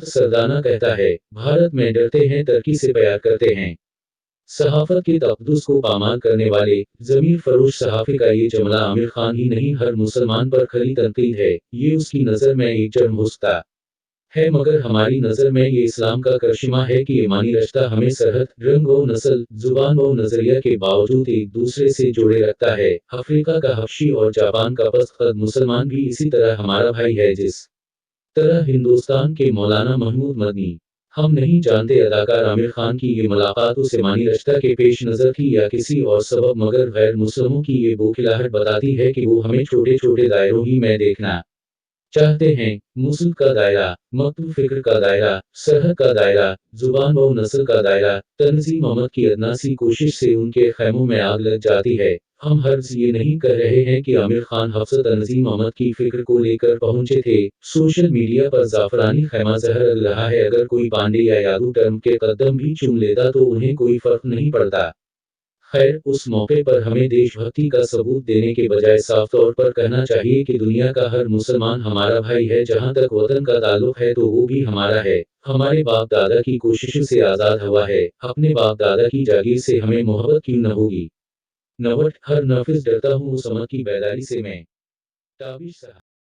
سردانہ کہتا ہے، بھارت میں ڈرتے ہیں ترقی سے پیار کرتے ہیں۔ صحافت کے تقدس کو پامال کرنے والے ضمیر فروش صحافی کا یہ جملہ عامر خان ہی نہیں ہر مسلمان پر کھلی تنقید ہے۔ یہ اس کی نظر میں ایک جرم ہو سکتا ہے، مگر ہماری نظر میں یہ اسلام کا کرشمہ ہے کہ ایمانی رشتہ ہمیں سرحد، رنگ و نسل، زبان و نظریہ کے باوجود ایک دوسرے سے جوڑے رکھتا ہے۔ افریقہ کا حبشی اور جاپان کا پست قد مسلمان بھی اسی طرح ہمارا بھائی ہے جس طرح ہندوستان کے مولانا محمود مدنی۔ ہم نہیں جانتے اداکار عامر خان کی یہ ملاقات اس ایمانی رشتہ کے پیش نظر تھی یا کسی اور سبب، مگر غیر مسلموں کی یہ بوکھلاہٹ بتاتی ہے کہ وہ ہمیں چھوٹے چھوٹے دائروں ہی میں دیکھنا چاہتے ہیں۔ موصل کا دائرہ، مکتوب فکر کا دائرہ، سرحد کا دائرہ، زبان و نسل کا دائرہ، تنظیم امت کی ادنیٰ سی کوشش سے ان کے خیموں میں آگ لگ جاتی ہے۔ ہم ہرگز یہ نہیں کہہ رہے ہیں کہ عامر خان حفظ تنظیم امت کی فکر کو لے کر پہنچے تھے۔ سوشل میڈیا پر زعفرانی خیمہ زہر اگل رہا ہے، اگر کوئی پانڈے یا یادو ٹرمپ کے قدم بھی چوم لیتا تو انہیں کوئی فرق نہیں پڑتا۔ خیر، اس موقع پر ہمیں دیش بھکتی کا ثبوت دینے کے بجائے صاف طور پر کہنا چاہیے کہ دنیا کا ہر مسلمان ہمارا بھائی ہے۔ جہاں تک وطن کا تعلق ہے تو وہ بھی ہمارا ہے۔ ہمارے باپ دادا کی کوششوں سے آزاد ہوا ہے، اپنے باپ دادا کی جاگیر سے ہمیں محبت کیوں نہ ہوگی؟ نوٹ: ہر نافذ ڈرتا ہوں اس امت کی بیداری سے میں۔ تابش صاحب